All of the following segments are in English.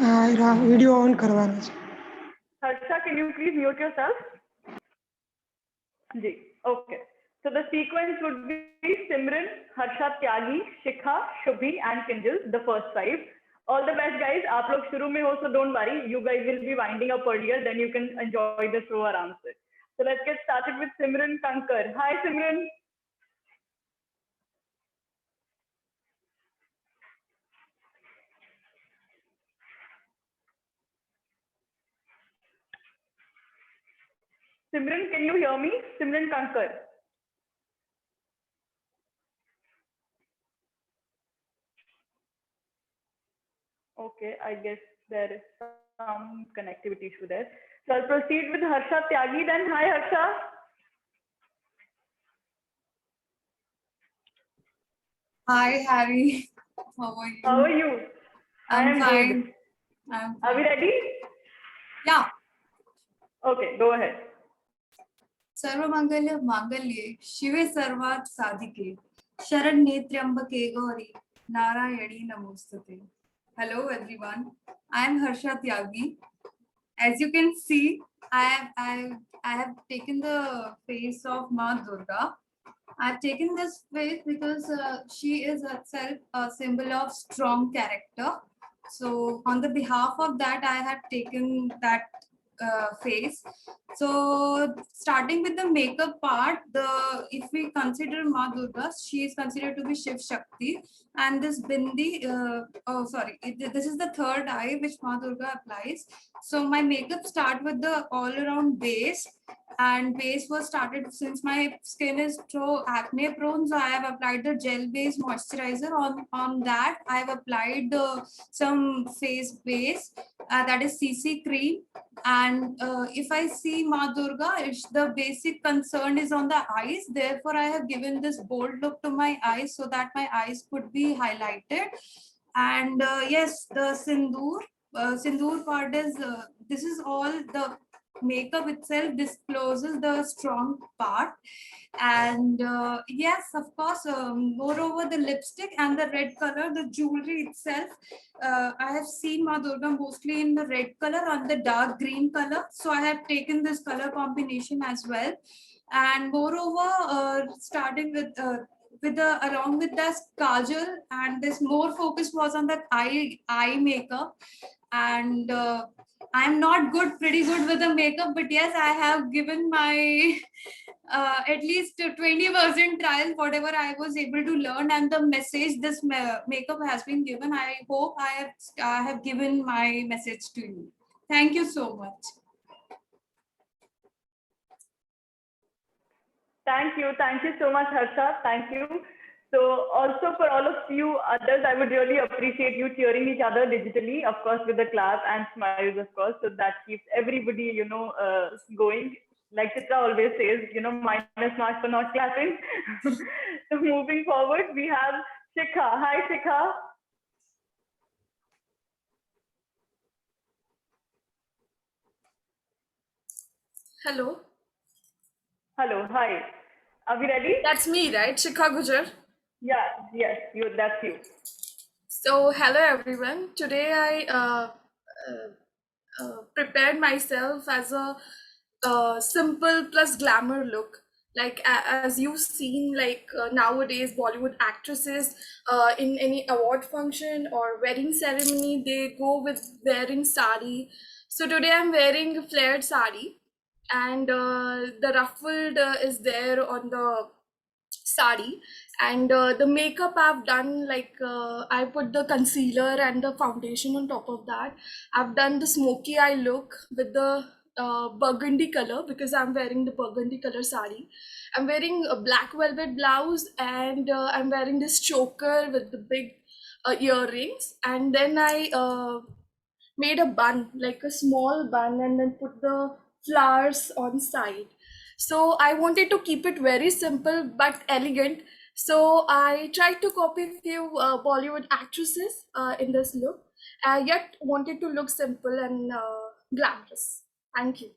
Video on કરવાનો છે. Harsha, can you please mute yourself? Ji. Okay. So the sequence would be Simran, Harsha, Tyagi, Shikha, Shubhi, and Kinjal, the first five. All the best, guys. आप लोग शुरू में हो, so don't worry. You guys will be winding up earlier, then you can enjoy the show आराम से. So let's get started with Simran Kankar. Hi, Simran. Simran, can you hear me? Simran Kankar. Okay, I guess there is some connectivity issue there. So I'll proceed with Harsha Tyagi then. Hi, Harsha. Hi, Harry. How are you? How are you? I'm I am fine. good. I'm Are we fine. ready? Yeah. Okay, go ahead. सर्वमंगल मांगल्ये शिवे सर्वार्थ साधिके शरण्ये त्र्यंबके गौरी नारायणी नमोस्तुते. Hello everyone, I am Harsha Tyagi. As you can see, I have taken the face of Ma Durga. I've taken this face because she is herself a symbol of strong character. So on the behalf of that, I have taken that face. So starting with the makeup part, if we consider Ma Durga, she is considered to be Shiv Shakti, and this bindi, this is the third eye which Ma Durga applies. So my makeup start with the all around base, and base was started since my skin is so acne prone, so I have applied the gel based moisturizer. On that I have applied some face base, that is CC cream. And if I see Ma Durga, the basic concern is on the eyes, therefore I have given this bold look to my eyes so that my eyes could be highlighted. And yes, the sindoor part is this is all the makeup itself discloses the strong part. And yes, of course, moreover the lipstick and the red color, the jewelry itself, I have seen Ma Durga mostly in the red color on the dark green color, so I have taken this color combination as well. And moreover, starting with the along with the kajal, and this more focus was on that eye makeup. And I'm not pretty good with the makeup, but yes, I have given my at least 20% trial, whatever I was able to learn, and the message this makeup has been given. I hope I have given my message to you. Thank you so much. Thank you so much, Harsha. Thank you. So also for all of you others, I would really appreciate you cheering each other digitally, of course, with the clap and smiles, of course, so that keeps everybody, going. Like Chitra always says, minus marks for not clapping. So moving forward, we have Shikha. Hi, Shikha. Hello. Hello, hi. Are we ready? That's me, right? Shikha Gujar. Yeah, yes, that's you. So, hello everyone. Today I prepared myself as a simple plus glamour look. Like as you've seen, like nowadays Bollywood actresses in any award function or wedding ceremony, they go with wearing sari. So today I'm wearing a flared sari, and the ruffled is there on the sari. And the makeup I've done, like I put the concealer and the foundation on top of that. I've done the smoky eye look with the burgundy color, because I'm wearing the burgundy color sari. I'm wearing a black velvet blouse, and I'm wearing this choker with the big earrings. And then I made a bun, like a small bun, and then put the flowers on side. So I wanted to keep it very simple but elegant. So I tried to copy a few Bollywood actresses in this look, yet wanted to look simple and glamorous. Thank you.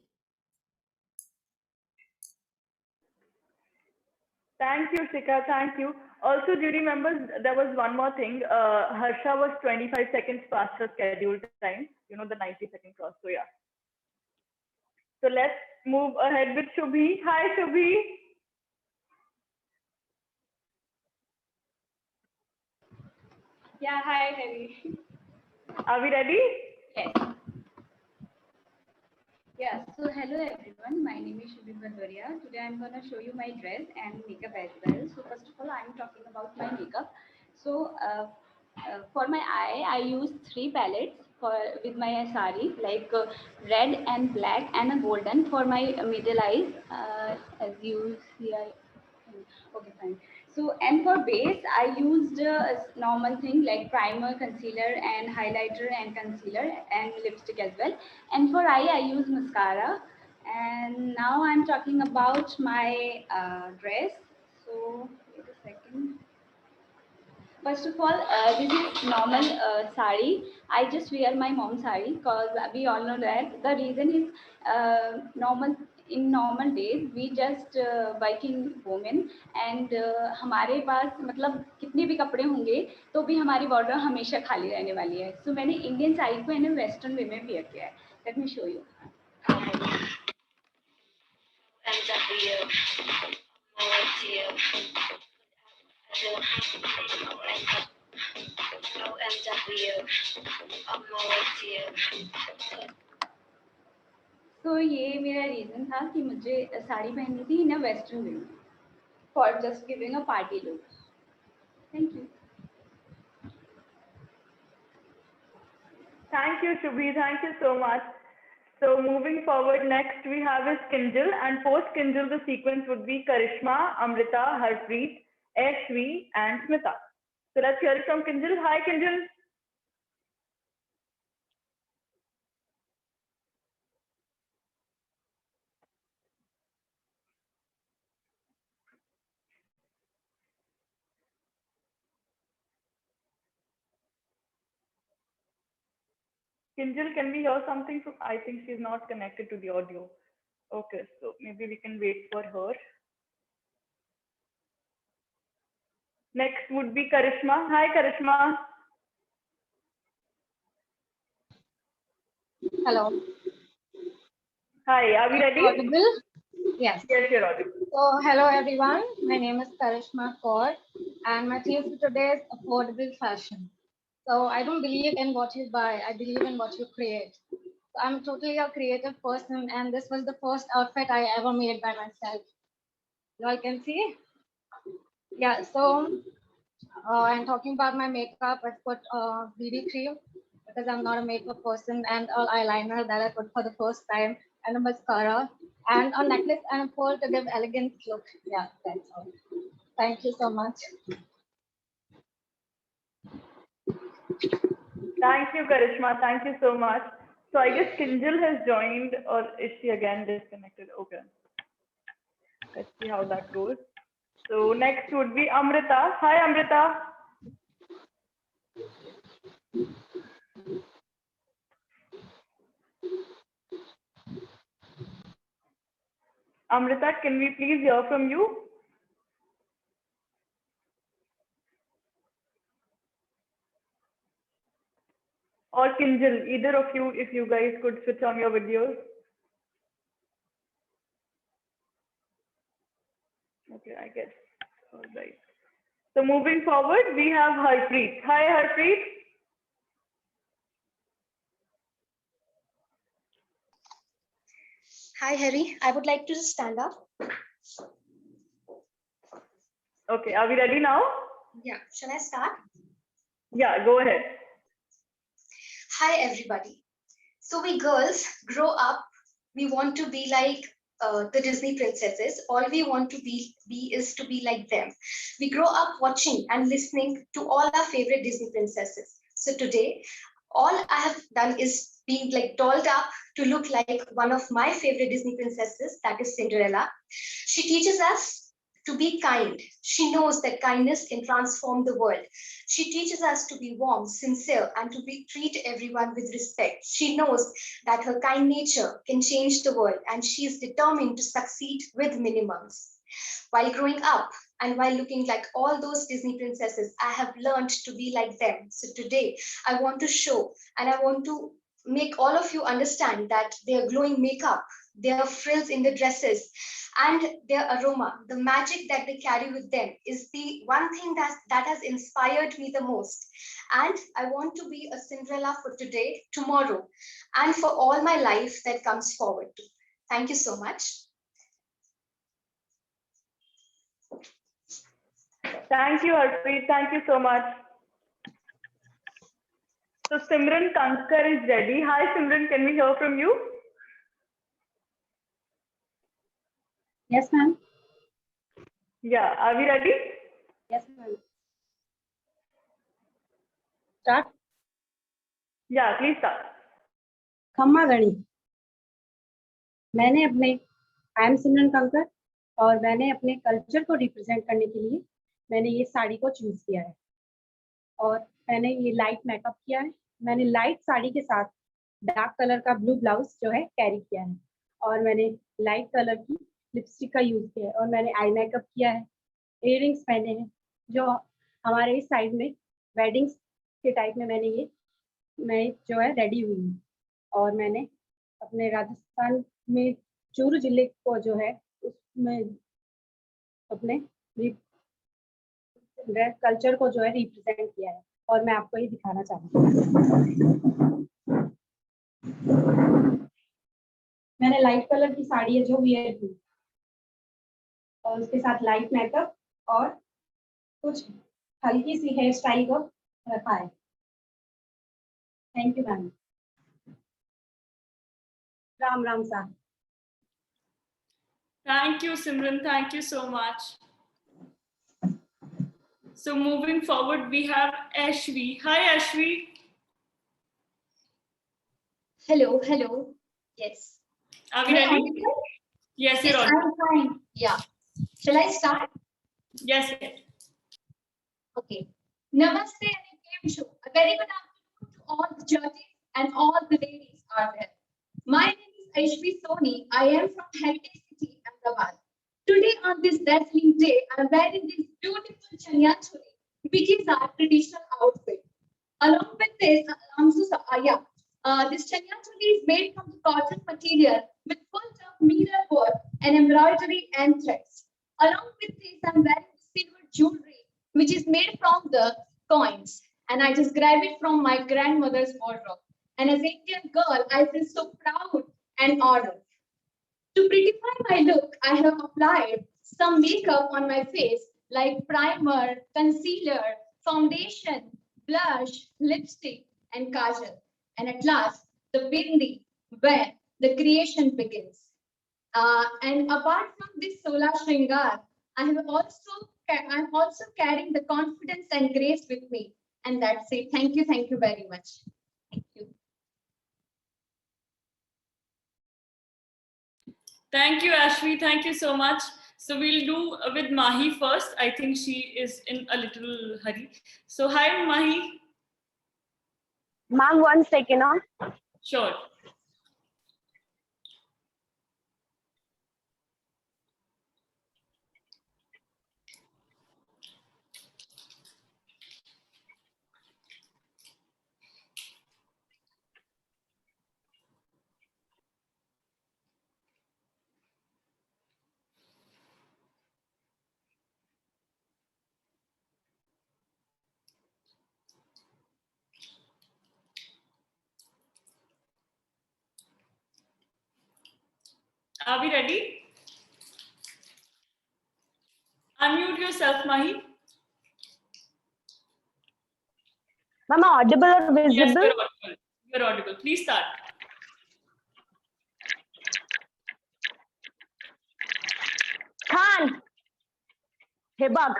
Thank you, Shikha. Thank you. Also, do you remember there was one more thing? Harsha was 25 seconds past her scheduled time. You know, the 90-second cross. So yeah. So let's move ahead with Shubhi. Hi, Shubhi. Yeah, hi, Harry. Are we ready? Yes. Yeah, so hello everyone. My name is Shubhi Bhadoria. Today I'm going to show you my dress and makeup as well. So first of all, I'm talking about my makeup. So for my eye, I use 3 palettes for with my sari, like red and black and a golden for my middle eyes. As you see, okay, fine. So, and for base, I used a normal thing like primer, concealer, and highlighter and concealer and lipstick as well. And for eye, I use mascara. And now I'm talking about my dress. So, wait a second. First of all, this is normal sari. I just wear my mom's sari because we all know that the reason is normal. In normal days, we just working women and हमारे पास मतलब कितने भी कपड़े होंगे तो भी हमारी border हमेशा खाली रहने वाली है. So मैंने इंडियन साड़ी को इन्हें वेस्टर्न वे में वेयर किया है. Let me show you. तो ये मेरा रीजन था कि मुझे साड़ी पहननी थी in a western way for just giving a party look. Thank you. Thank you, Shubhi. Thank you so much. So moving forward, next we have is Kinjal, and post Kinjal, the sequence would be Karishma, Amrita, Harpreet, Ashvi, and Smita. So let's hear it from Kinjal. Hi, Kinjal. Kinjal, can we hear something from? I think she's not connected to the audio. Okay, so maybe we can wait for her. Next would be Karishma. Hi, Karishma. Hello. Hi, are we ready? Audible? Yes. Yes, you're audible. So, hello everyone. My name is Karishma Kaur, and my theme for today is affordable fashion. So, I don't believe in what you buy, I believe in what you create. So, I'm totally a creative person, and this was the first outfit I ever made by myself. You all can see? Yeah, so I'm talking about my makeup. I put BB cream because I'm not a makeup person, and an eyeliner that I put for the first time, and a mascara, and a necklace and a pearl to give elegant look. Yeah, that's all. Thank you so much. Thank you, Karishma. Thank you so much. So I guess Kinjal has joined, or is she again disconnected? Okay. Let's see how that goes. So next would be Amrita. Hi, Amrita. Amrita, can we please hear from you? Or Kinjal, either of you, if you guys could switch on your videos. Okay, I guess. All right. So moving forward, we have Harpreet. Hi, Harpreet. Hi, Harry. I would like to just stand up. Okay, are we ready now? Yeah. Shall I start? Yeah, go ahead. Hi, everybody. So we girls grow up. We want to be like the Disney princesses. All we want to be is to be like them. We grow up watching and listening to all our favorite Disney princesses. So today, all I have done is being like dolled up to look like one of my favorite Disney princesses, that is Cinderella. She teaches us to be kind. She knows that kindness can transform the world. She teaches us to be warm, sincere, and to treat everyone with respect. She knows that her kind nature can change the world, and she is determined to succeed with minimums. While growing up, And while looking like all those Disney princesses, I have learned to be like them. So today I want to show and I want to make all of you understand that their glowing makeup, their frills in the dresses, and their aroma, the magic that they carry with them is the one thing that has inspired me the most. And I want to be a Cinderella for today, tomorrow, and for all my life that comes forward to. Thank you so much. Thank you, Harpreet. Thank you so much. So Simran Kankar is ready. Hi, Simran. Can we hear from you? Yes, ma'am. Yeah. Are we ready? Yes, ma'am. Start. Yeah. Please start. खम्मा गणी। I am सिमरन कंकर और मैंने अपने culture को represent करने के लिए मैंने ये साड़ी को चूज किया है और मैंने ये लाइट मेकअप किया है। मैंने लाइट साड़ी के साथ डार्क कलर का ब्लू ब्लाउज जो है कैरी किया है और मैंने लाइट कलर की लिपस्टिक का यूज किया है और मैंने आई मेकअप किया है, इयररिंग्स पहने हैं जो हमारे इस साइड में वेडिंग्स के टाइप में मैं जो है रेडी हुई हूँ और मैंने अपने राजस्थान में चूरू जिले को जो है उसमें अपने कल्चर को जो है रिप्रेजेंट किया है और मैं आपको ये दिखाना चाहती हूँ। मैंने लाइट कलर की साड़ी है जो वियर की और उसके साथ लाइट मेकअप और कुछ हल्की सी हेयर स्टाइल को रखा है। Thank you ma'am. Ram Ram साहब। Thank you, Simran. Thank you so much. So moving forward, we have Ashvi. Hi, Ashvi. Hello, hello. Yes. Are we ready? Yes, you're on. I'm fine. Yeah. Shall I start? Yes, yes. Okay. Namaste and game show. A very good afternoon to all the judges and all the ladies are there. My name is Ashvi Soni. I am from Heritage City, Ahmedabad. Today on this dazzling day, I am wearing this beautiful chaniya choli, which is our traditional outfit. Along with this, this chaniya choli is made from the cotton material with full of mirror work and embroidery and threads. Along with this, I am wearing silver jewelry, which is made from the coins, and I just grabbed it from my grandmother's wardrobe. And as an Indian girl, I feel so proud and honored. To prettify my look, I have applied some makeup on my face like primer, concealer, foundation, blush, lipstick, and kajal. And at last, the bindi, where the creation begins. And apart from this Sola Shringar, I'm also carrying the confidence and grace with me. And that's it. Thank you very much. Thank you. Thank you, Ashvi. Thank you so much. So we'll do with Mahi first. I think she is in a little hurry. So hi, Mahi. Ma'am, 1 second. Huh? Sure. Are we ready? Unmute yourself, Mahi. Ma'am, audible or visible? Yes, you're audible. You're audible. Please start. Khan हे बघ,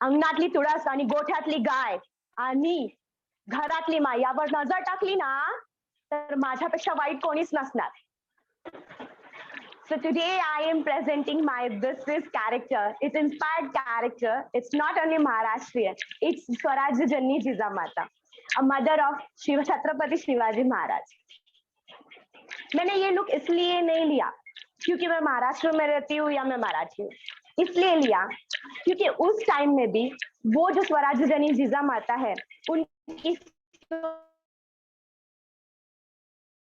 अंगणातली तुळस आणि गोठ्यातली गाय आणि घरातली my यावर नजर टाकली ना तर माझ्यापेक्षा वाईट कोणीच नसणार. So today I am presenting this character. It's inspired character. It's not only Maharashtrian. It's Swarajya Janni Jijamata, a mother of Chhatrapati Shivaji Maharaj. मैंने ये लुक इसलिए नहीं लिया क्योंकि मैं महाराष्ट्र में रहती हूँ या मैं मराठी हूँ. इसलिए लिया क्योंकि उस टाइम में भी वो जो स्वराज्य जननी जिजामाता है, उनकी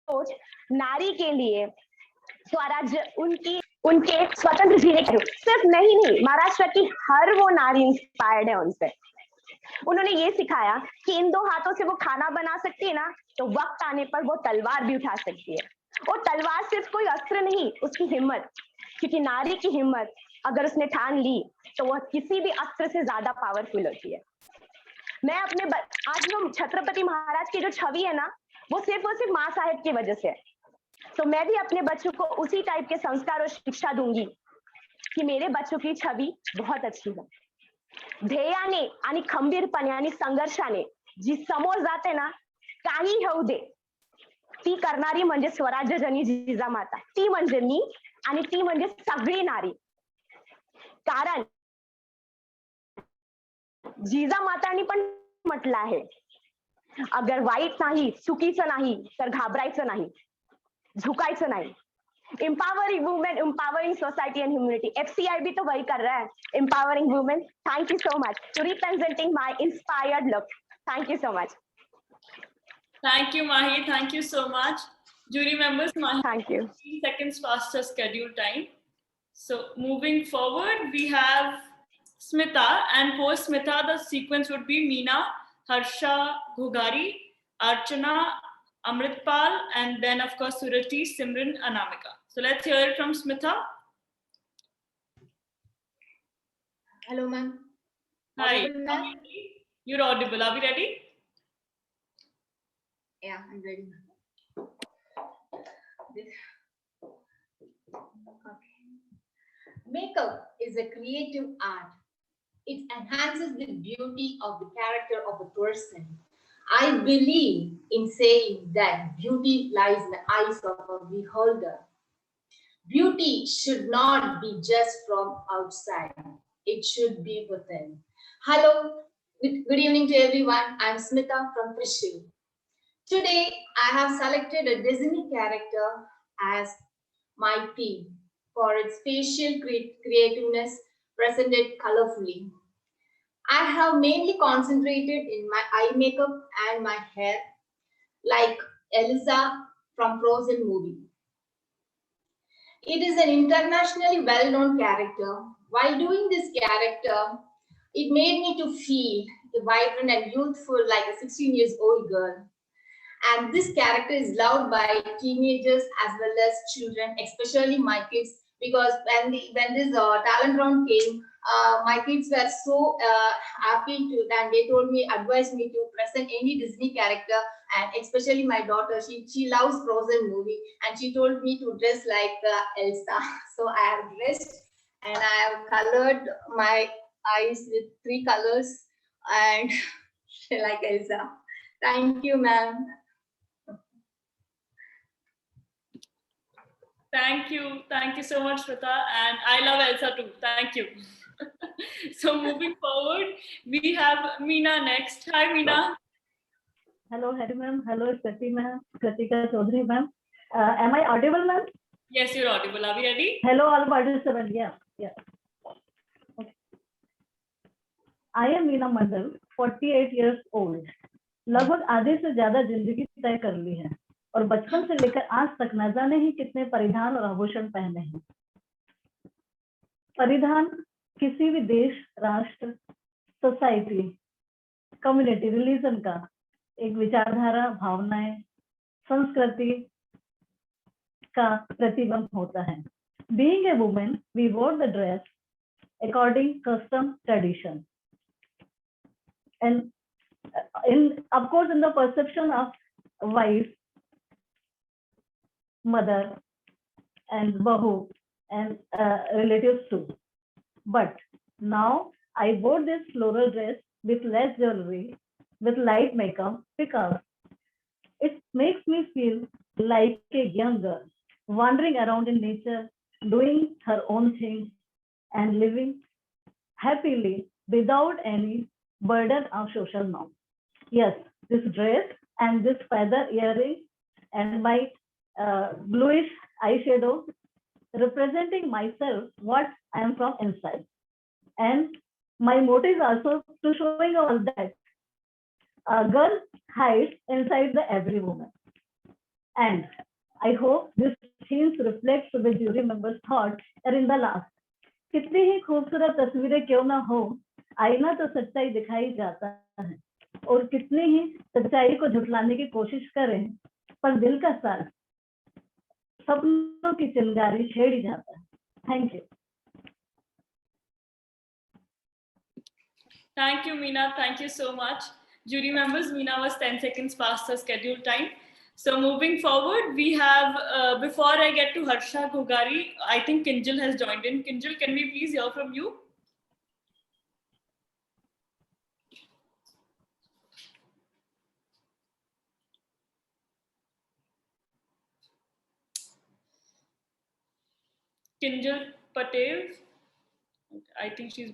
सोच नारी के लिए स्वराज्य, उनके स्वतंत्र जीने के सिर्फ नहीं महाराष्ट्र की हर वो नारी इंस्पायर्ड है उनसे। उन्होंने ये सिखाया कि इन दो हाथों से वो खाना बना सकती है ना, तो वक्त आने पर वो तलवार भी उठा सकती है। और तलवार सिर्फ कोई अस्त्र नहीं, उसकी हिम्मत, क्योंकि नारी की हिम्मत अगर उसने ठान ली तो वह किसी भी अस्त्र से ज्यादा पावरफुल होती है। मैं अपने आज वो छत्रपति महाराज की जो छवि है ना, वो सिर्फ और सिर्फ माँ साहेब की वजह से है। तो मैं भी अपने बच्चों को उसी टाइप के संस्कार और शिक्षा दूंगी की मेरे बच्चों की छवि बहुत अच्छी है। ध्येयाने आणि खंबीरपणे आणि संघर्षाने जी समोर जाते ना, काही होऊ दे, ती करणारी म्हणजे स्वराज्य जननी जिजामाता, ती म्हणजे मी आणि ती म्हणजे सगळी नारी। कारण जिजामातांनी पण म्हटलं आहे, अगर वाईट नाही, चुकीचं नाही तर घाबरायचं नाही, झुकायचं नाही। Empowering women, empowering society and humanity. FCI भी तो वही कर रहा है, empowering women. Thank you so much for representing my inspired look. Thank you so much. Thank you, Mahi. Thank you so much. Jury members, Mahi. Thank you. 15 seconds past the scheduled time. So moving forward, we have Smita, and post Smita, the sequence would be Meena, Harsha, Ghugari, Archana, Amritpal, and then of course Surati, Simran, Anamika. So let's hear it from Smita. Hello, ma'am. Hi. Ma'am? You're audible. Are we ready? Yeah, I'm ready. Okay. Makeup is a creative art. It enhances the beauty of the character of a person. I believe in saying that beauty lies in the eyes of a beholder. Beauty should not be just from outside. It should be within. Hello, good evening to everyone. I'm Smita from Trishul. Today, I have selected a Disney character as my theme for its facial creativeness presented colorfully. I have mainly concentrated in my eye makeup and my hair, like Elsa from Frozen movie. It is an internationally well-known character. While doing this character, it made me to feel vibrant and youthful like a 16-year-old girl. And this character is loved by teenagers as well as children, especially my kids, because when this talent round came, my kids were so happy to, and they told me, advised me to present any Disney character, and especially my daughter, she loves Frozen movie, and she told me to dress like Elsa. So I have dressed and I have colored my eyes with 3 colors and like Elsa. Thank you, ma'am. Thank you so much, Smita, and I love Elsa too. Thank you. So moving forward, we have Meena next. Hi, Meena. Hello, Hari ma'am. Hello, Krati ma'am. Kritika Chaudhary ma'am. Am I audible, ma'am? Yes, you're audible. Are we ready? Hello, all participants. Yeah. Okay. I am Meena Mandal, 48 years old. लगभग आधे से ज्यादा जिंदगी तय कर ली है और बचपन से लेकर आज तक न जाने ही कितने परिधान और आभूषण पहने हैं। परिधान किसी भी देश, राष्ट्र, सोसाइटी, कम्युनिटी, रिलीजन का एक विचारधारा, भावनाएं, संस्कृति का प्रतिबिंब होता है। Being a woman, we wore the dress according custom tradition, and of course in the perception of wife, mother, and bahu, and relatives too. But now I wore this floral dress with less jewelry, with light makeup, because it makes me feel like a young girl, wandering around in nature, doing her own thing, and living happily without any burden of social norms. Yes, this dress and this feather earring and my bluish eyeshadow representing myself what I am from inside. And my motive is also to showing all that a girl hides inside the every woman. And I hope this scenes reflects the jury members' thoughts are in the last. कितनी ही खूबसूरत तस्वीरें क्यों ना हो, आईना तो सच्चाई दिखाई जाता है, और कितनी ही सच्चाई को झुठलाने की कोशिश करें, पर दिल का साथ सपनों की चिंगारी छेड़ ही जाता है. Thank you. Thank you, Meena. Thank you so much. Jury members, Meena was 10 seconds past her scheduled time. So moving forward, we have, before I get to Harsha Ghugari, I think Kinjal has joined in. Kinjal, can we please hear from you? Kinjal Patel. I think she's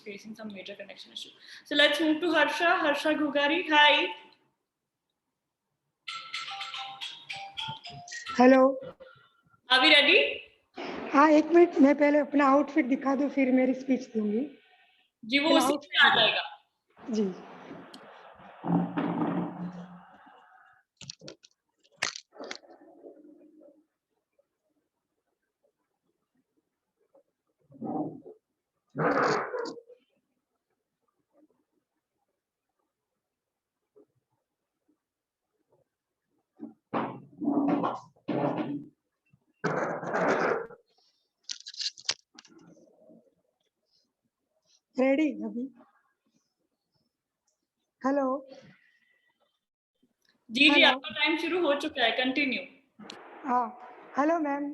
facing some major connection issue. So let's move to Harsha. Harsha Ghugari, hi. Hello. Are we ready? हाँ, एक minute, मैं पहले अपना outfit दिखा दूं, फिर मेरी speech दूंगी. जी, वो उसी में आ जाएगा. जी. रेडी अभी. हेलो. जी जी, आपका टाइम शुरू हो चुका है, कंटिन्यू. हाँ, हेलो मैम.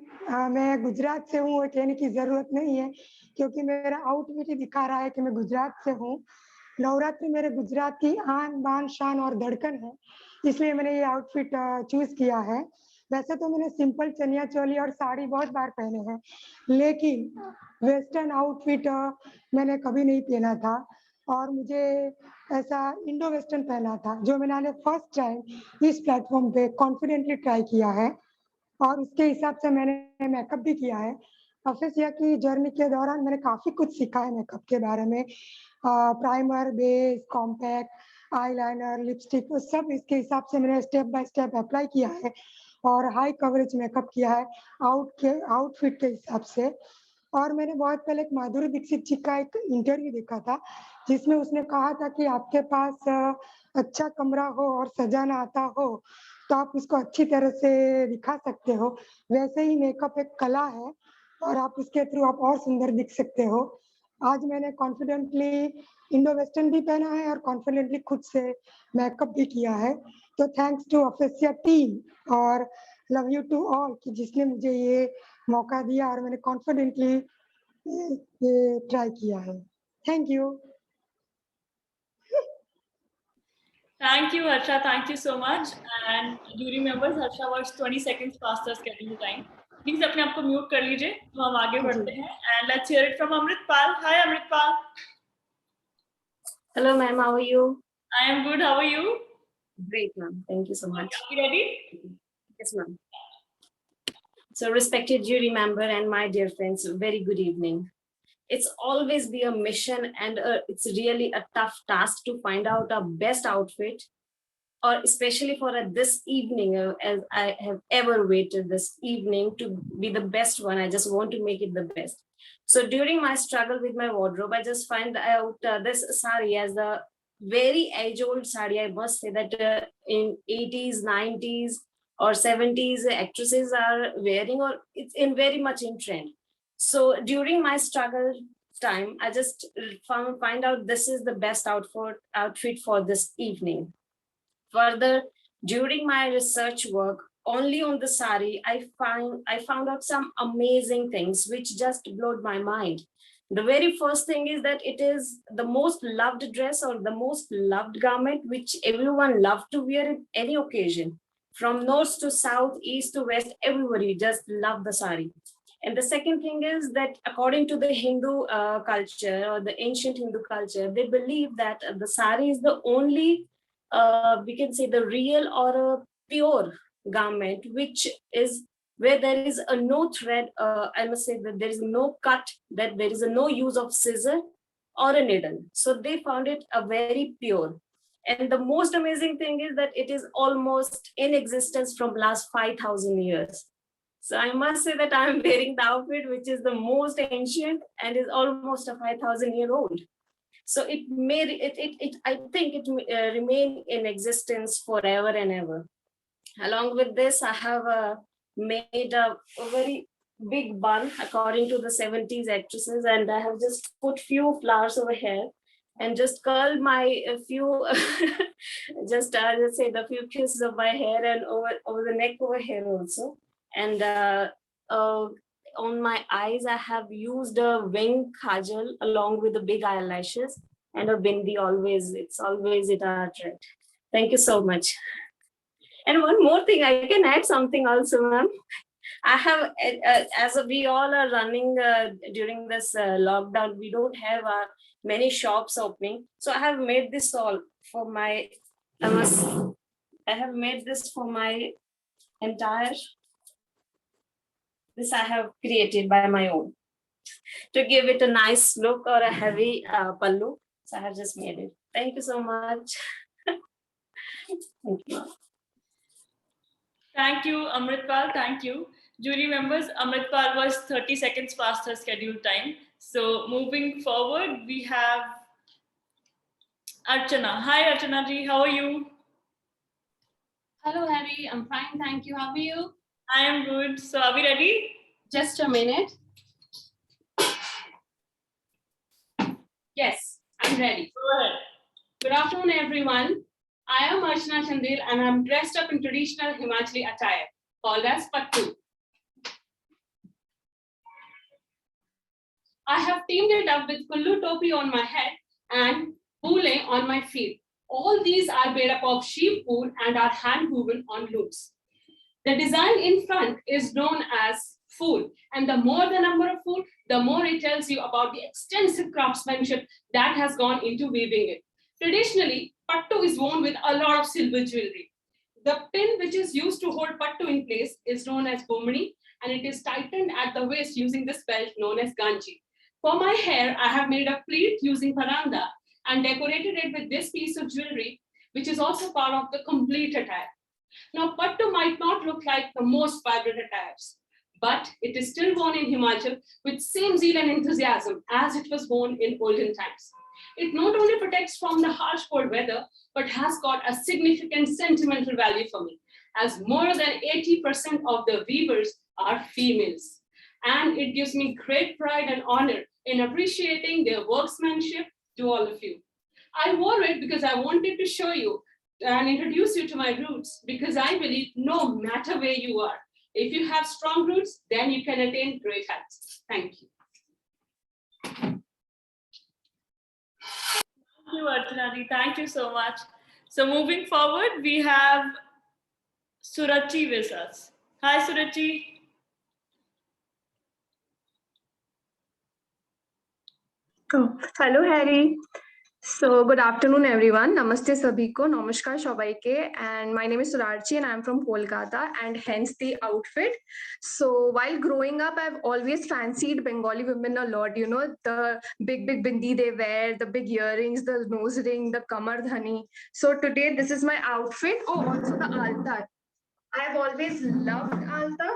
मैं गुजरात से हूँ, कहने की जरूरत नहीं है क्योंकि मेरा आउटफिट ही दिखा रहा है कि मैं गुजरात से हूँ. नवरात्रि मेरे गुजरात की आन बान शान और धड़कन है, इसलिए मैंने ये आउटफिट चूज किया है. वैसे तो मैंने सिंपल चनिया चोली और साड़ी बहुत बार पहने हैं, लेकिन वेस्टर्न आउटफिट मैंने कभी नहीं पहना था, और मुझे ऐसा इंडो वेस्टर्न पहना था, जो मैंने फर्स्ट टाइम इस प्लेटफॉर्म पे कॉन्फिडेंटली ट्राई किया है, और उसके हिसाब से मैंने मेकअप भी किया है. अफेसिया की जर्नी के दौरान मैंने काफ़ी कुछ सीखा है मेकअप के बारे में. Primer, base, compact, eyeliner, lipstick, वो सब इसके हिसाब से मैंने स्टेप बाय स्टेप अप्लाई किया है और हाई कवरेज मेकअप किया है आउटफिट के हिसाब से. और मैंने बहुत पहले एक माधुरी दीक्षित जी का एक इंटरव्यू देखा था, जिसमें उसने कहा था कि आपके पास अच्छा कमरा हो और सजाना आता हो तो आप उसको अच्छी तरह से दिखा सकते हो. वैसे ही मेकअप एक कला है और आप उसके थ्रू आप और सुंदर दिख सकते हो. आज मैंने कॉन्फिडेंटली इंडो वेस्टर्न भी पहना है और कॉन्फिडेंटली खुद से मेकअप भी किया है. तो थैंक्स टू अफेसिया टीम और लव यू टू ऑल कि जिसने मुझे ये मौका दिया और मैंने कॉन्फिडेंटली ये ट्राई किया है. Thank you. Thank you, Harsha. Thank you so much. And jury members, Harsha was 20 seconds past her scheduled time. Please अपने आप को म्यूट कर लीजिए, तो हम आगे बढ़ते हैं. And let's hear it from Amritpal. Hi, Amritpal. Hello, ma'am. How are you? I am good. How are you? Great, ma'am. Thank you so much. Are you ready? Yes, ma'am. So, respected jury member and my dear friends, very good evening. It's always be a mission and it's really a tough task to find out our best outfit, or especially for this evening, as I have ever waited this evening to be the best one. I just want to make it the best. So during my struggle with my wardrobe, I just find out this sari as the very age-old sari. I must say that in 80s, 90s or 70s, actresses are wearing, or it's in very much in trend. So during my struggle time, I just find out this is the best outfit for this evening. Further, during my research work, only on the sari, I found out some amazing things which just blew my mind. The very first thing is that it is the most loved dress or the most loved garment which everyone loves to wear in any occasion. From north to south, east to west, everybody just love the sari. And the second thing is that according to the Hindu culture or the ancient Hindu culture, they believe that the sari is the only, we can say the real or a pure garment, which is where there is a no thread, I must say that there is no cut, that there is a no use of scissor or a needle. So they found it a very pure. And the most amazing thing is that it is almost in existence from last 5,000 years. So I must say that I'm wearing the outfit, which is the most ancient and is almost a 5,000-year-old. So it made it I think it remain in existence forever and ever. Along with this, I have made a very big bun according to the 70s actresses, and I have just put few flowers over here and just curled my few just let's say the few pieces of my hair and over the neck over here also. And on my eyes, I have used a wing kajal along with the big eyelashes and a bindi. It's always in our trend. Thank you so much. And one more thing, I can add something also, ma'am. I have, as we all are running during this lockdown, we don't have many shops opening. So I have made this all for my, I have made this for my entire, this I have created by my own to give it a nice look or a heavy pallu. So I have just made it. Thank you so much. Thank you. Thank you, Amritpal. Thank you. Jury members, Amritpal was 30 seconds past her scheduled time. So moving forward, we have Archana. Hi, Archana ji. How are you? Hello, Harry. I'm fine. Thank you. How are you? I am good. So are we ready? Just a minute. Yes, I'm ready. Go ahead. Good afternoon, everyone. I am Archana Chandil and I'm dressed up in traditional Himachali attire called as Pattu. I have teamed it up with Kullu Topi on my head and Pule on my feet. All these are made up of sheep wool and are hand woven on loops. The design in front is known as fool, and the more the number of fool, the more it tells you about the extensive craftsmanship that has gone into weaving it. Traditionally, Pattu is worn with a lot of silver jewelry. The pin which is used to hold Pattu in place is known as Bomani, and it is tightened at the waist using this belt known as Ganji. For my hair, I have made a pleat using paranda and decorated it with this piece of jewelry, which is also part of the complete attire. Now, Pattu might not look like the most vibrant attires, but it is still worn in Himachal with same zeal and enthusiasm as it was worn in olden times. It not only protects from the harsh cold weather, but has got a significant sentimental value for me, as more than 80% of the weavers are females. And it gives me great pride and honor in appreciating their workmanship to all of you. I wore it because I wanted to show you and introduce you to my roots, because I believe no matter where you are, if you have strong roots, then you can attain great heights. Thank you. Thank you, Archana. Thank you so much. So moving forward, we have Surachi with us. Hi, Surachi. Oh, hello, Harry. So good afternoon, everyone. Namaste sabhi ko, namaskar shabai ke. And my name is Surarchi and I'm from Kolkata, and hence the outfit. So while growing up, I've always fancied Bengali women a lot. You know, the big bindi they wear, the big earrings, the nose ring, the kamar dhani. So today, this is my outfit. Oh, also the altar. I've always loved altar.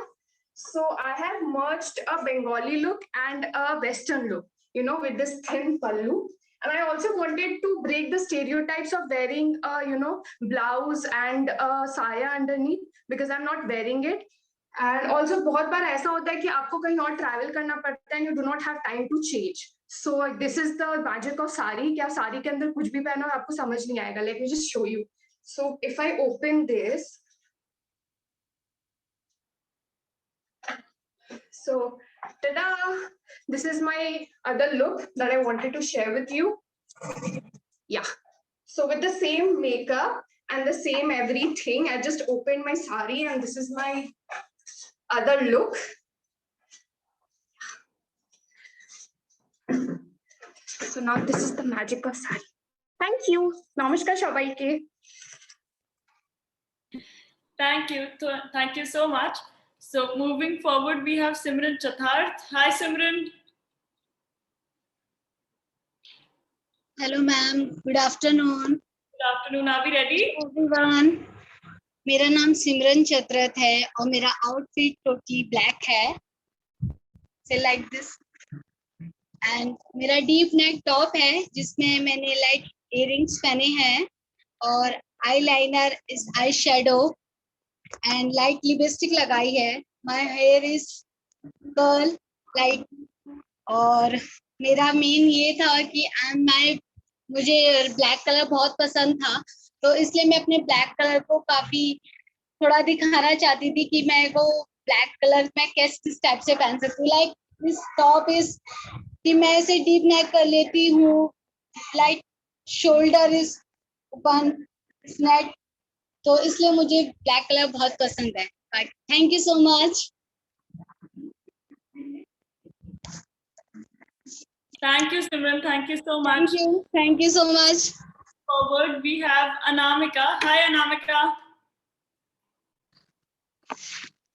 So I have merged a Bengali look and a Western look, you know, with this thin pallu. And I also wanted to break the stereotypes of wearing blouse and a saya underneath, because I'm not wearing it. And also बहुत बार ऐसा होता है कि आपको कहीं और travel करना पड़ता है and you do not have time to change. So this is the magic of sari. कि आप साड़ी के अंदर कुछ भी पहनो आपको समझ नहीं आएगा. Let me just show you. So if I open this, so ta-da! This is my other look that I wanted to share with you. Yeah. So with the same makeup and the same everything, I just opened my sari and this is my other look. So now this is the magic of sari. Thank you. Namaskar shabai ke. Thank you. Thank you so much. So moving forward, we have Simran Chatharth. Hi, Simran. Hello, ma'am. Good afternoon. Good afternoon. Are we ready? Everyone. मेरा नाम सिमरन चतरथ है और मेरा outfit totally black है. से like this. And मेरा deep neck top है जिसमें मैंने लाइक इयररिंग्स पहने हैं और eyeliner is eye shadow and light lipstick लगाई है. My here is curl like. और मेरा मेन ये था कि मुझे ब्लैक कलर बहुत पसंद था, तो इसलिए मैं अपने ब्लैक कलर को काफी थोड़ा दिखाना चाहती थी कि मैं को ब्लैक कलर में किस टाइप से पहन सकती हूँ. लाइक दिस टॉप इज कि मैं इसे डीप नेक कर लेती हूँ, like shoulder is open net, तो इसलिए मुझे ब्लैक कलर बहुत पसंद है. Thank you so much. Thank you, Simran. Thank you so much. Thank you so much. Forward, we have Anamika. Hi, Anamika.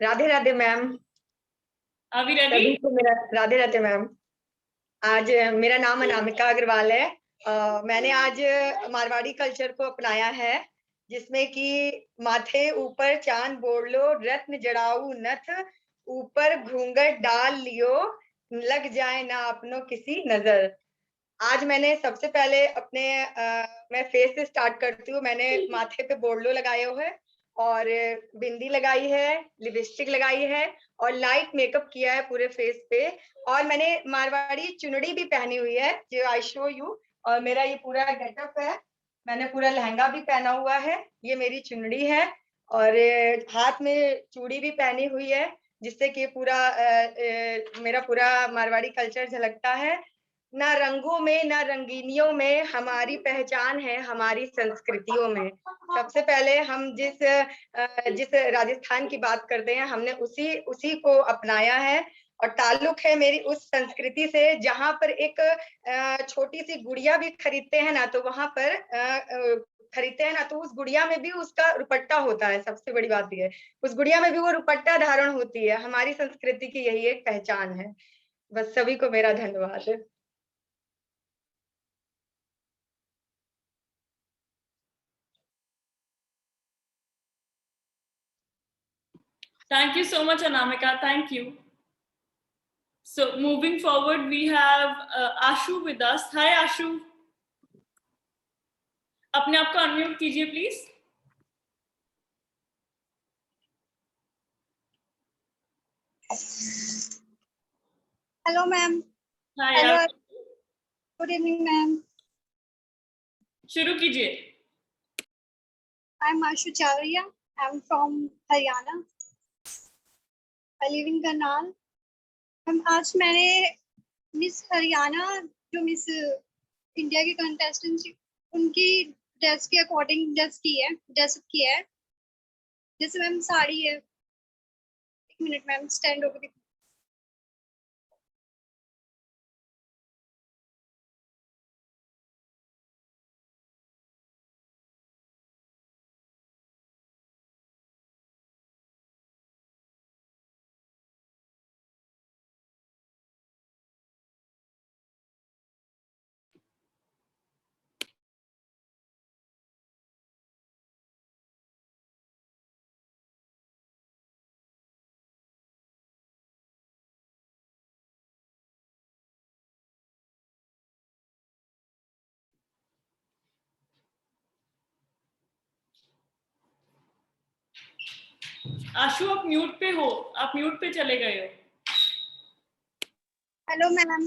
Radhe Radhe ma'am. Are we ready? सभी को मेरा Radhe Radhe ma'am. आज मेरा नाम अनामिका अग्रवाल है. मैंने आज मारवाड़ी कल्चर को अपनाया है, जिसमें कि माथे ऊपर चांद बोल लो, रत्न जड़ाऊ नथ, ऊपर घूंघट डाल लियो, लग जाए ना अपनों किसी नजर. आज मैंने सबसे पहले अपने मैं फेस से स्टार्ट करती हूँ. मैंने माथे पे बोर्डलो लगाए हुए और बिंदी लगाई है, लिपस्टिक लगाई है और लाइट मेकअप किया है पूरे फेस पे. और मैंने मारवाड़ी चुनड़ी भी पहनी हुई है जो आई शो यू. और मेरा ये पूरा गेटअप है. मैंने पूरा लहंगा भी पहना हुआ है. ये मेरी चुनड़ी है और हाथ में चूड़ी भी पहनी हुई है, जिससे कि पूरा मेरा पूरा मारवाड़ी कल्चर झलकता है. ना रंगों में ना रंगीनियों में हमारी पहचान है, हमारी संस्कृतियों में. सबसे पहले हम जिस राजस्थान की बात करते हैं, हमने उसी को अपनाया है और ताल्लुक है मेरी उस संस्कृति से, जहां पर एक छोटी सी गुड़िया भी खरीदते हैं ना, तो वहां पर खरीदते हैं ना, तो उस गुड़िया में भी उसका दुपट्टा होता है. सबसे बड़ी बात यह है, उस गुड़िया में भी वो दुपट्टा धारण होती है. हमारी संस्कृति की यही एक पहचान है. बस सभी को मेरा धन्यवाद. Thank you so much, Anamika. Thank you. So moving forward, we have Ashu with us. Hi, Ashu. अपने आप को अनम्यूट कीजिए please. Hello ma'am. Hello. Good evening ma'am. शुरू कीजिए. I am Ashu Chawaria. I am from Haryana. I live in Karnal. Ma'am आज मैंने miss Haryana जो miss India के कंटेस्टेंट उनकी ड्रेस के अकॉर्डिंग ड्रेसअप किया है. जैसे मैम साड़ी है. एक मिनट मैम स्टैंड होकर. आशु आप म्यूट पे हो. आप म्यूट पे चले गए हो. Hello ma'am.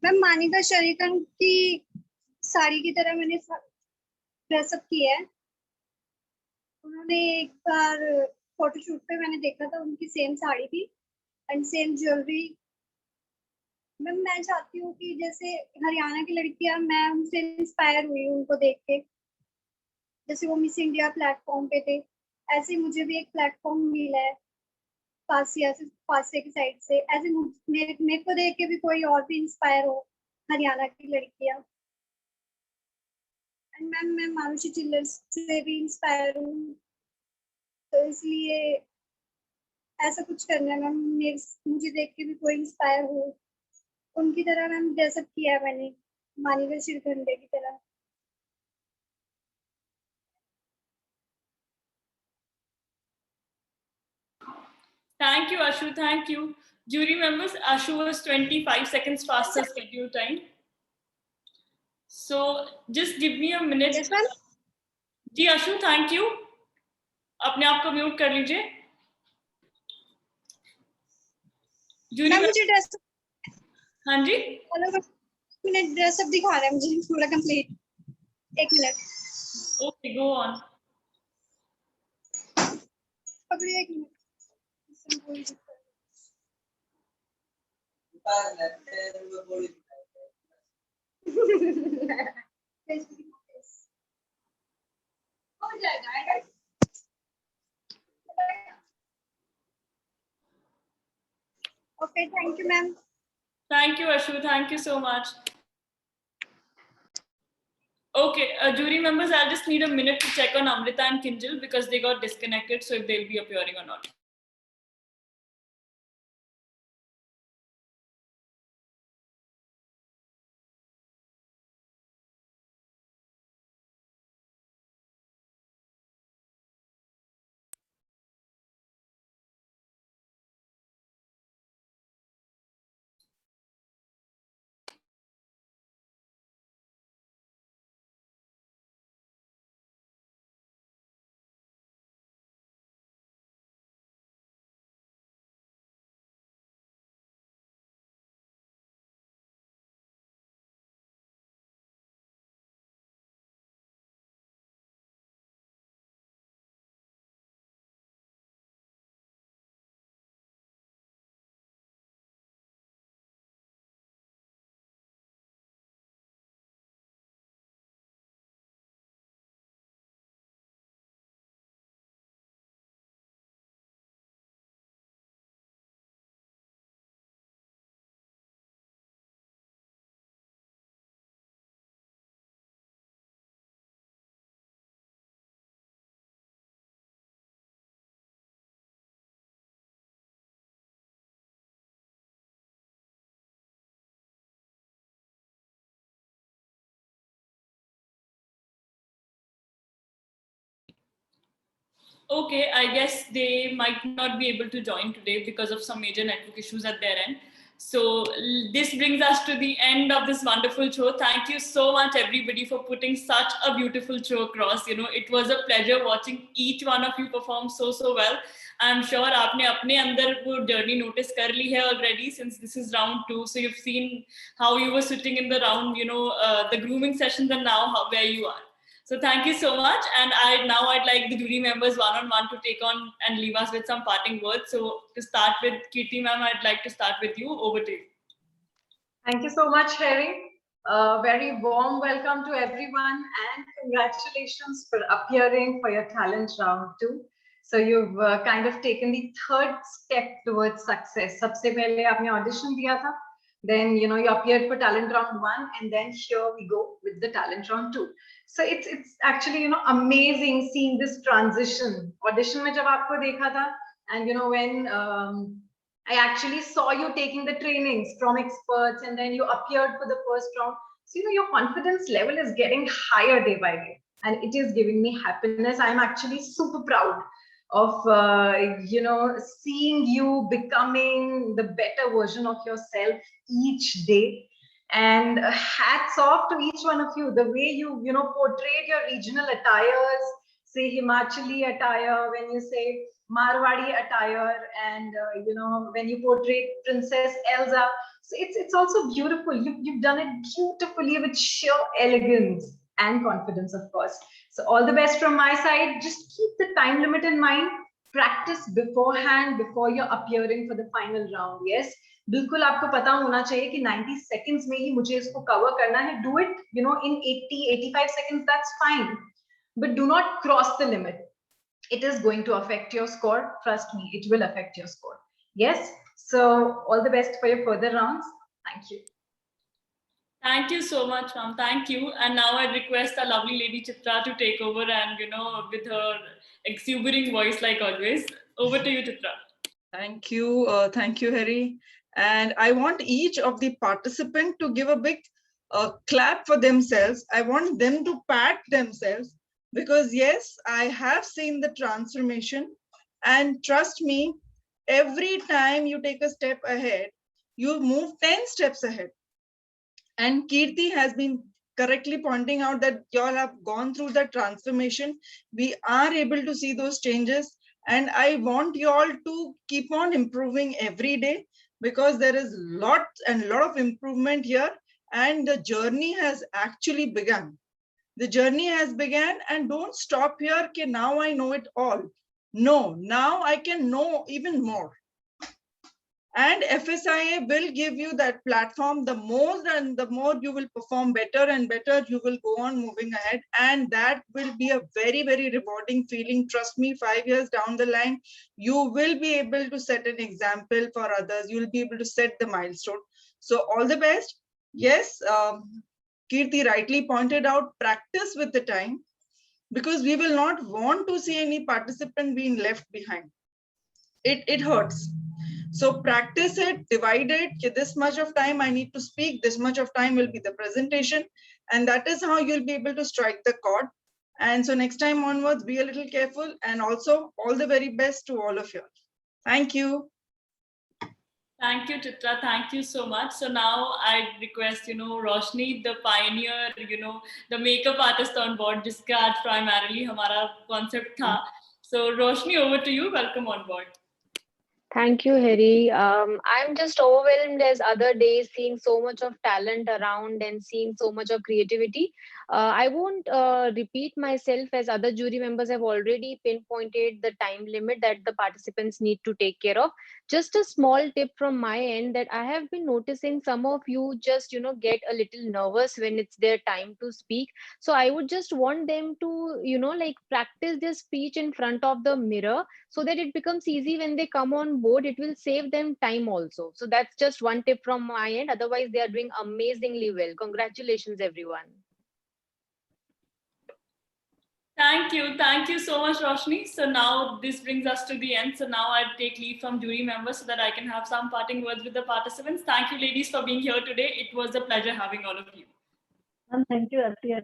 मैम मानिका शरीकन की साड़ी की तरह मैंने ड्रेसअप किया है. उन्होंने एक बार फोटोशूट पे मैंने देखा था, उनकी सेम साड़ी थी एंड सेम ज्वेलरी. मैम मैं चाहती हूँ कि जैसे हरियाणा की लड़कियां, मैं उनसे इंस्पायर हुई उनको देख के. जैसे वो मिस इंडिया प्लेटफॉर्म पे थे, ऐसे मुझे भी एक प्लेटफॉर्म मिला है पासिया की साइड से. ऐसे मेरे को देख के भी कोई और भी इंस्पायर हो, हरियाणा की लड़कियां. एंड मैम मैं मानुषी चिल्लर से भी इंस्पायर हूँ. तो इसलिए ऐसा कुछ करना है मैम। मुझे देख के भी कोई इंस्पायर हो, उनकी तरह मैम ड्रेसअप किया है मैंने, मानिका शिरखंडे की तरह। Thank you, Ashu. Thank you. Jury members, Ashu was 25 seconds faster schedule time. So just give me a minute. Yes, ma'am. Ji Ashu, thank you. अपने आप को म्यूट कर लीजिए. मैम मुझे ड्रेस, हाँ जी. हेलो मिनट, ड्रेसअप दिखा रहा है मुझे पूरा कंप्लीट. एक मिनट. Okay, go on. पकड़िए एक मिनट. हो जाएगा. Okay, thank you, ma'am. Thank you, Ashu. Thank you so much. Okay, jury members, I'll just need a minute to check on Amrita and Kinjal because they got disconnected, so if they'll be appearing or not. Okay, I guess they might not be able to join today because of some major network issues at their end. So this brings us to the end of this wonderful show. Thank you so much, everybody, for putting such a beautiful show across. You know, it was a pleasure watching each one of you perform so well. I'm sure आपने अपने अंदर वो journey notice कर ली है already since this is round 2. So you've seen how you were sitting in the round, you know, the grooming sessions, and now where you are. So thank you so much. And I'd like the jury members one-on-one to take on and leave us with some parting words. So to start with Kirti ma'am, I'd like to start with you. Over to you. Thank you so much, Harry. Very warm welcome to everyone and congratulations for appearing for your talent round 2. So you've kind of taken the third step towards success. Sabse pehle aapne audition diya tha. Then, you know, you appeared for talent round 1, and then here we go with the talent round 2. So it's actually, you know, amazing seeing this transition. Audition mein jab aapko dekha tha, and you know, when I actually saw you taking the trainings from experts, and then you appeared for the first round. So, you know, your confidence level is getting higher day by day, and it is giving me happiness. I'm actually super proud of you know, seeing you becoming the better version of yourself each day. And hats off to each one of you, the way you know, portrayed your regional attires, say Himachali attire, when you say Marwadi attire, and you know, when you portrayed Princess Elsa. So it's also beautiful. You've done it beautifully with sheer elegance and confidence, of course. So all the best from my side. Just keep the time limit in mind. Practice beforehand before you're appearing for the final round. Yes, बिल्कुल आपको पता होना चाहिए कि 90 seconds में ही मुझे इसको cover करना है. Do it, you know, in 80-85 seconds. That's fine, but do not cross the limit. It is going to affect your score. Trust me, it will affect your score. Yes. So all the best for your further rounds. Thank you. Thank you so much, ma'am. Thank you. And now I request our lovely lady Chitra to take over and, with her exuberant voice like always. Over to you, Chitra. Thank you, Harry. And I want each of the participants to give a big clap for themselves. I want them to pat themselves because yes, I have seen the transformation, and trust me, every time you take a step ahead, you move 10 steps ahead. And Kirti has been correctly pointing out that you all have gone through the transformation. We are able to see those changes. And I want you all to keep on improving every day because there is lot of improvement here. And the journey has actually begun. The journey has begun, and don't stop here. Okay, now I know it all. No, now I can know even more. And FSIA will give you that platform. The more and the more you will perform better and better, you will go on moving ahead. And that will be a very, very rewarding feeling. Trust me, 5 years down the line, you will be able to set an example for others. You will be able to set the milestone. So all the best. Yes, Kirti rightly pointed out, practice with the time, because we will not want to see any participant being left behind. It hurts. So practice it, divide it. This much of time I need to speak, this much of time will be the presentation. And that is how you'll be able to strike the chord. And so next time onwards, be a little careful, and also all the very best to all of you. Thank you. Thank you, Chitra. Thank you so much. So now I request, Roshni, the pioneer, the makeup artist on board, jiska aaj primarily hamara concept tha. So Roshni, over to you. Welcome on board. Thank you, Harry. I'm just overwhelmed as other days, seeing so much of talent around and seeing so much of creativity. I won't repeat myself, as other jury members have already pinpointed the time limit that the participants need to take care of. Just a small tip from my end, that I have been noticing some of you just, get a little nervous when it's their time to speak. So I would just want them to, practice their speech in front of the mirror so that it becomes easy when they come on board. It will save them time also. So that's just one tip from my end. Otherwise, they are doing amazingly well. Congratulations, everyone. Thank you so much, Roshni. So now this brings us to the end. So now I take leave from jury members so that I can have some parting words with the participants. Thank you, ladies, for being here today. It was a pleasure having all of you. Thank you, Arti.